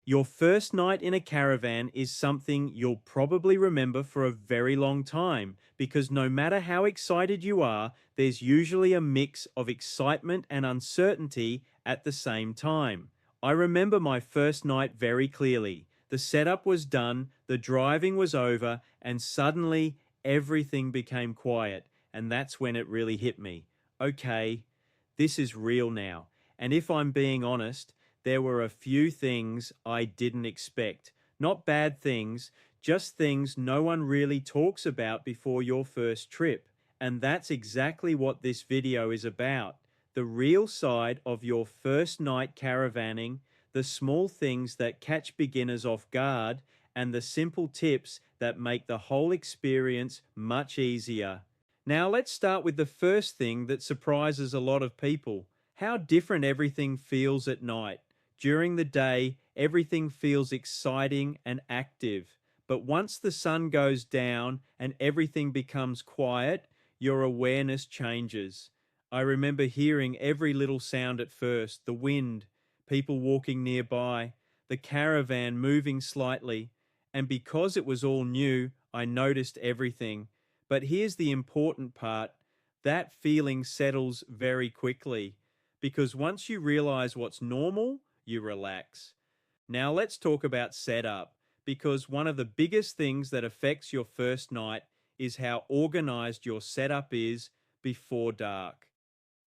Your first night in a caravan is something you'll probably remember for a very long time because no matter how excited you are, there's usually a mix of excitement and uncertainty at the same time. I remember my first night very clearly. The setup was done, the driving was over, and suddenly everything became quiet. And that's when it really hit me. Okay, this is real now. And if I'm being honest, there were a few things I didn't expect. Not bad things, just things no one really talks about before your first trip. And that's exactly what this video is about. The real side of your first night caravanning, the small things that catch beginners off guard, and the simple tips that make the whole experience much easier. Now let's start with the first thing that surprises a lot of people: how different everything feels at night. During the day, everything feels exciting and active. But once the sun goes down and everything becomes quiet, your awareness changes. I remember hearing every little sound at first: the wind, people walking nearby, the caravan moving slightly. And because it was all new, I noticed everything. But here's the important part: that feeling settles very quickly. Because once you realize what's normal, you relax. Now let's talk about setup, because one of the biggest things that affects your first night is how organized your setup is before dark.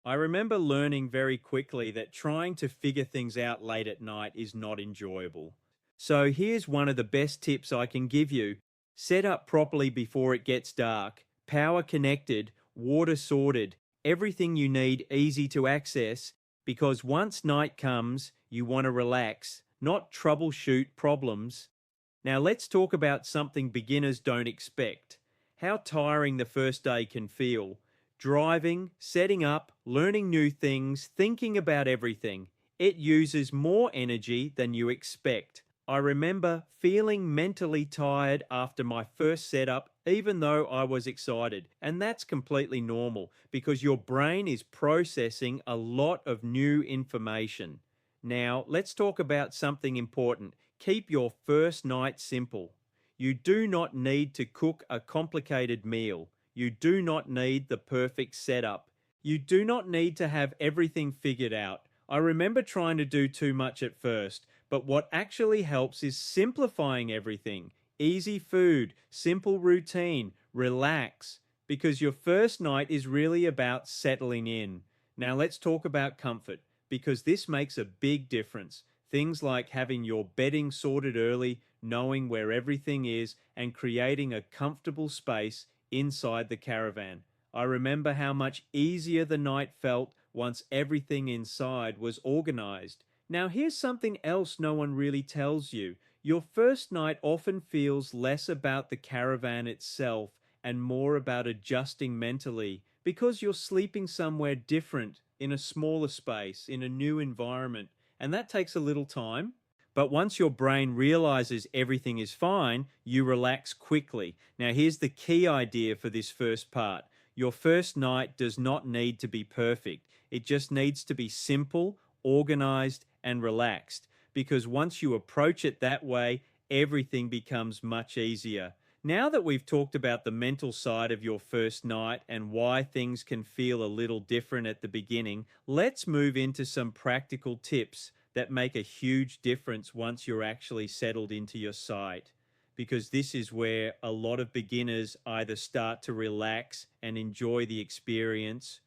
I remember learning very quickly that trying to figure things out late at night is not enjoyable. So here's one of the best tips I can give you. Set up properly before it gets dark. Power connected, water sorted, everything you need easy to access, because once night comes, you want to relax, not troubleshoot problems. Now let's talk about something beginners don't expect: how tiring the first day can feel. Driving, setting up, learning new things, thinking about everything. It uses more energy than you expect. I remember feeling mentally tired after my first setup, even though I was excited. And that's completely normal because your brain is processing a lot of new information. Now, let's talk about something important. Keep your first night simple. You do not need to cook a complicated meal. You do not need the perfect setup. You do not need to have everything figured out. I remember trying to do too much at first, but what actually helps is simplifying everything. Easy food, simple routine, relax, because your first night is really about settling in. Now let's talk about comfort, because this makes a big difference. Things like having your bedding sorted early, knowing where everything is, and creating a comfortable space inside the caravan. I remember how much easier the night felt once everything inside was organized. Now, here's something else no one really tells you. Your first night often feels less about the caravan itself and more about adjusting mentally, because you're sleeping somewhere different, in a smaller space, in a new environment, and that takes a little time. But once your brain realizes everything is fine, you relax quickly. Now, here's the key idea for this first part. Your first night does not need to be perfect. It just needs to be simple, organized, and relaxed. Because once you approach it that way, everything becomes much easier. Now that we've talked about the mental side of your first night and why things can feel a little different at the beginning, let's move into some practical tips that make a huge difference once you're actually settled into your site. Because this is where a lot of beginners either start to relax and enjoy the experience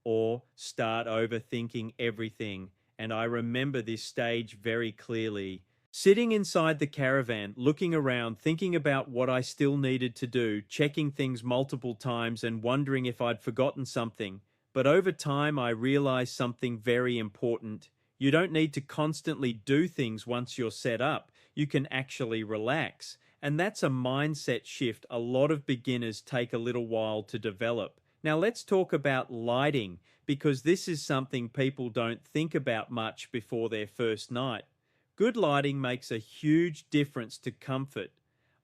or start overthinking everything. And I remember this stage very clearly. Sitting inside the caravan, looking around, thinking about what I still needed to do, checking things multiple times and wondering if I'd forgotten something. But over time, I realized something very important. You don't need to constantly do things once you're set up. You can actually relax. And that's a mindset shift a lot of beginners take a little while to develop. Now let's talk about lighting, because this is something people don't think about much before their first night. Good lighting makes a huge difference to comfort.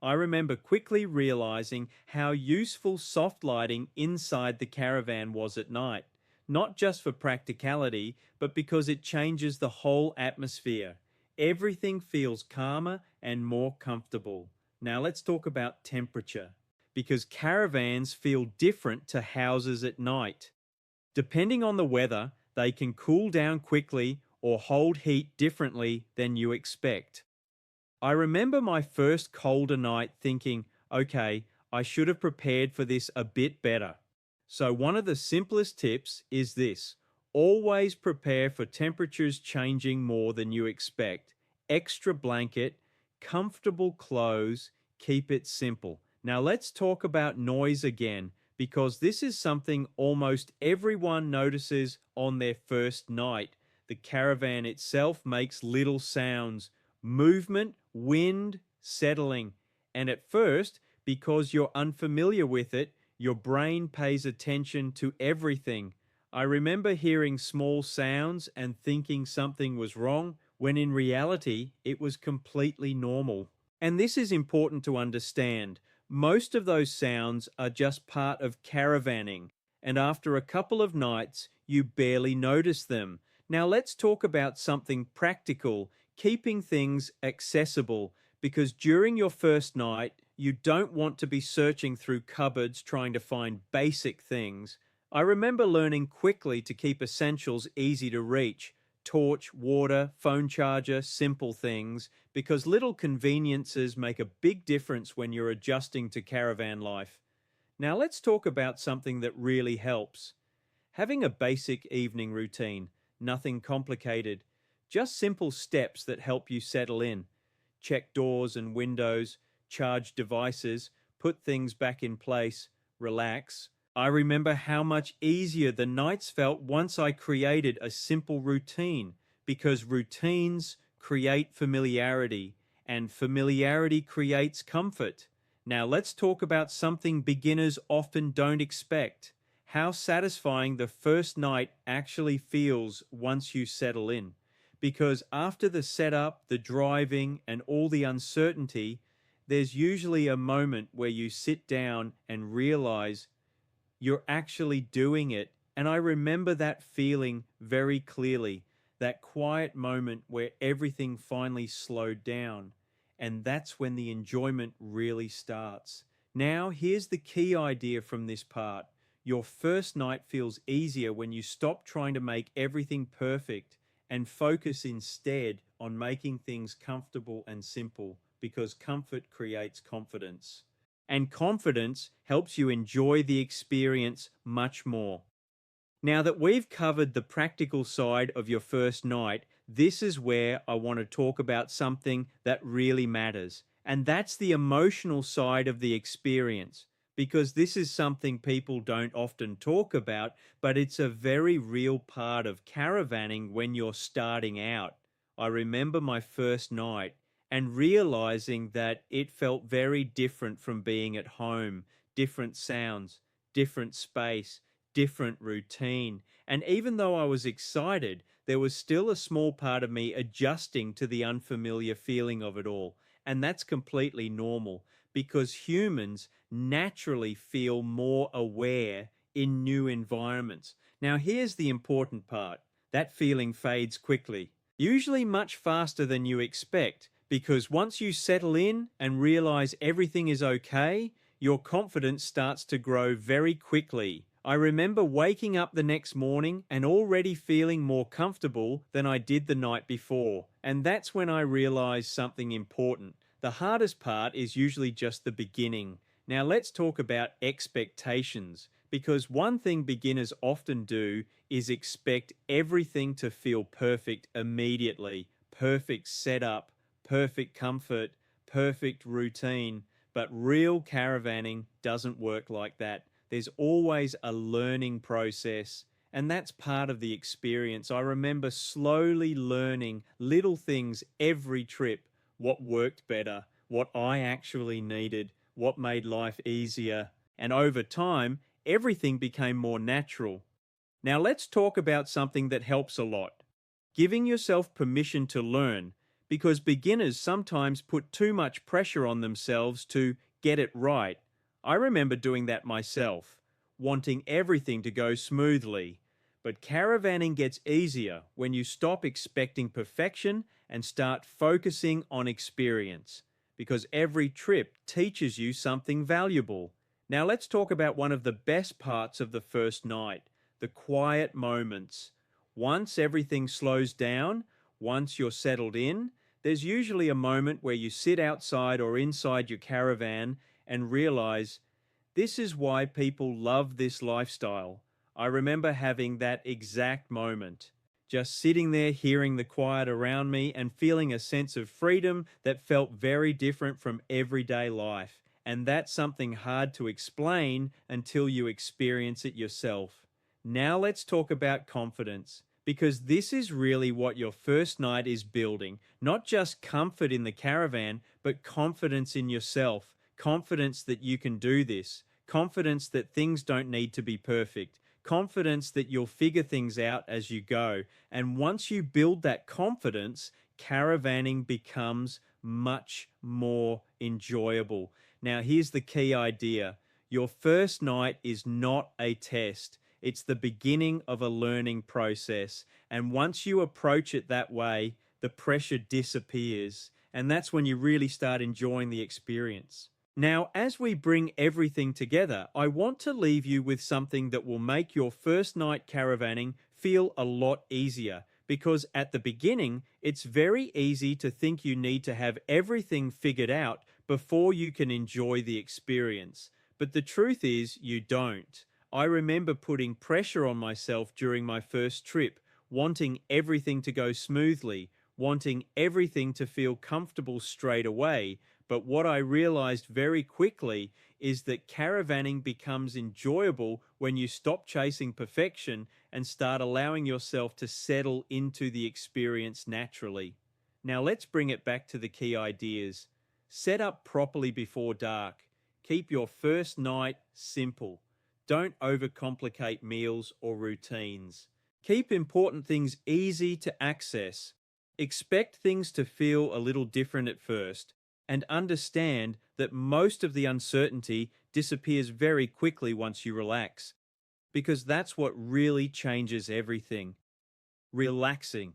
I remember quickly realizing how useful soft lighting inside the caravan was at night, not just for practicality, but because it changes the whole atmosphere. Everything feels calmer and more comfortable. Now let's talk about temperature, because caravans feel different to houses at night. Depending on the weather, they can cool down quickly or hold heat differently than you expect. I remember my first colder night thinking, okay, I should have prepared for this a bit better. So, one of the simplest tips is this: always prepare for temperatures changing more than you expect. Extra blanket, comfortable clothes, keep it simple. Now, let's talk about noise again, because this is something almost everyone notices on their first night. The caravan itself makes little sounds: movement, wind, settling. And at first, because you're unfamiliar with it, your brain pays attention to everything. I remember hearing small sounds and thinking something was wrong, when in reality, it was completely normal. And this is important to understand. Most of those sounds are just part of caravanning, and after a couple of nights, you barely notice them. Now, let's talk about something practical: keeping things accessible, because during your first night, you don't want to be searching through cupboards trying to find basic things. I remember learning quickly to keep essentials easy to reach: torch, water, phone charger, simple things, because little conveniences make a big difference when you're adjusting to caravan life. Now, let's talk about something that really helps: having a basic evening routine. Nothing complicated, just simple steps that help you settle in. Check doors and windows, charge devices, put things back in place, relax. I remember how much easier the nights felt once I created a simple routine, because routines create familiarity, and familiarity creates comfort. Now let's talk about something beginners often don't expect: how satisfying the first night actually feels once you settle in. Because after the setup, the driving, and all the uncertainty, there's usually a moment where you sit down and realize you're actually doing it. And I remember that feeling very clearly, that quiet moment where everything finally slowed down. And that's when the enjoyment really starts. Now, here's the key idea from this part: your first night feels easier when you stop trying to make everything perfect and focus instead on making things comfortable and simple, because comfort creates confidence. And confidence helps you enjoy the experience much more. Now that we've covered the practical side of your first night, this is where I want to talk about something that really matters, and that's the emotional side of the experience. Because this is something people don't often talk about, but it's a very real part of caravanning when you're starting out. I remember my first night and realizing that it felt very different from being at home: different sounds, different space, different routine. And even though I was excited, there was still a small part of me adjusting to the unfamiliar feeling of it all. And that's completely normal, because humans naturally feel more aware in new environments. Now, here's the important part: that feeling fades quickly, usually much faster than you expect, because once you settle in and realize everything is okay, your confidence starts to grow very quickly. I remember waking up the next morning and already feeling more comfortable than I did the night before. And that's when I realized something important: the hardest part is usually just the beginning. Now let's talk about expectations, because one thing beginners often do is expect everything to feel perfect immediately: perfect setup, perfect comfort, perfect routine. But real caravanning doesn't work like that. There's always a learning process, and that's part of the experience. I remember slowly learning little things every trip: what worked better, what I actually needed, what made life easier. And over time, everything became more natural. Now let's talk about something that helps a lot: giving yourself permission to learn, because beginners sometimes put too much pressure on themselves to get it right. I remember doing that myself, wanting everything to go smoothly. But caravanning gets easier when you stop expecting perfection and start focusing on experience, because every trip teaches you something valuable. Now, let's talk about one of the best parts of the first night: the quiet moments. Once everything slows down, once you're settled in, there's usually a moment where you sit outside or inside your caravan and realize this is why people love this lifestyle. I remember having that exact moment, just sitting there hearing the quiet around me and feeling a sense of freedom that felt very different from everyday life. And that's something hard to explain until you experience it yourself. Now let's talk about confidence, because this is really what your first night is building. Not just comfort in the caravan, but confidence in yourself, confidence that you can do this, confidence that things don't need to be perfect, confidence that you'll figure things out as you go. And once you build that confidence, caravanning becomes much more enjoyable. Now, here's the key idea: your first night is not a test. It's the beginning of a learning process. And once you approach it that way, the pressure disappears. And that's when you really start enjoying the experience. Now, as we bring everything together, I want to leave you with something that will make your first night caravanning feel a lot easier. Because at the beginning, it's very easy to think you need to have everything figured out before you can enjoy the experience. But the truth is, you don't. I remember putting pressure on myself during my first trip, wanting everything to go smoothly, wanting everything to feel comfortable straight away. But what I realized very quickly is that caravanning becomes enjoyable when you stop chasing perfection and start allowing yourself to settle into the experience naturally. Now let's bring it back to the key ideas. Set up properly before dark. Keep your first night simple. Don't overcomplicate meals or routines. Keep important things easy to access. Expect things to feel a little different at first, and understand that most of the uncertainty disappears very quickly once you relax, because that's what really changes everything. Relaxing.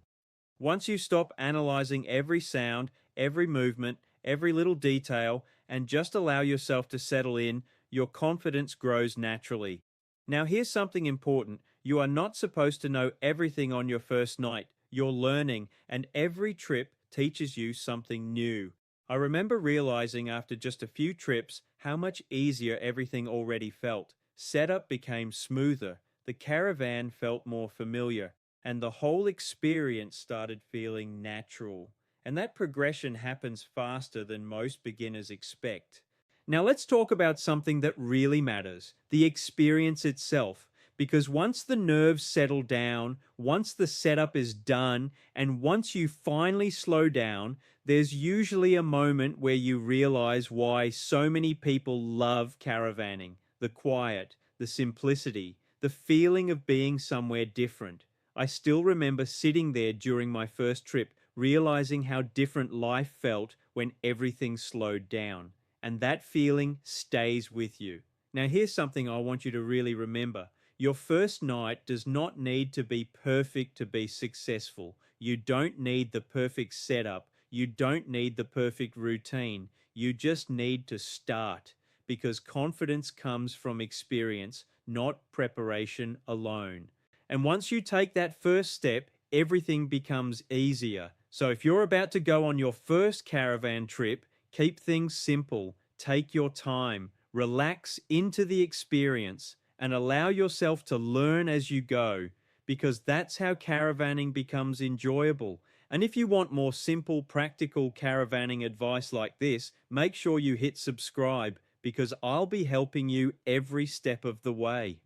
Once you stop analyzing every sound, every movement, every little detail, and just allow yourself to settle in, your confidence grows naturally. Now, here's something important: you are not supposed to know everything on your first night. You're learning, and every trip teaches you something new. I remember realizing after just a few trips how much easier everything already felt. Setup became smoother, the caravan felt more familiar, and the whole experience started feeling natural. And that progression happens faster than most beginners expect. Now let's talk about something that really matters: the experience itself. Because once the nerves settle down, once the setup is done, and once you finally slow down, there's usually a moment where you realize why so many people love caravanning: the quiet, the simplicity, the feeling of being somewhere different. I still remember sitting there during my first trip, realizing how different life felt when everything slowed down. And that feeling stays with you. Now, here's something I want you to really remember: your first night does not need to be perfect to be successful. You don't need the perfect setup. You don't need the perfect routine. You just need to start, because confidence comes from experience, not preparation alone. And once you take that first step, everything becomes easier. So if you're about to go on your first caravan trip, keep things simple, take your time, relax into the experience, and allow yourself to learn as you go, because that's how caravanning becomes enjoyable. And if you want more simple, practical caravanning advice like this, make sure you hit subscribe, because I'll be helping you every step of the way.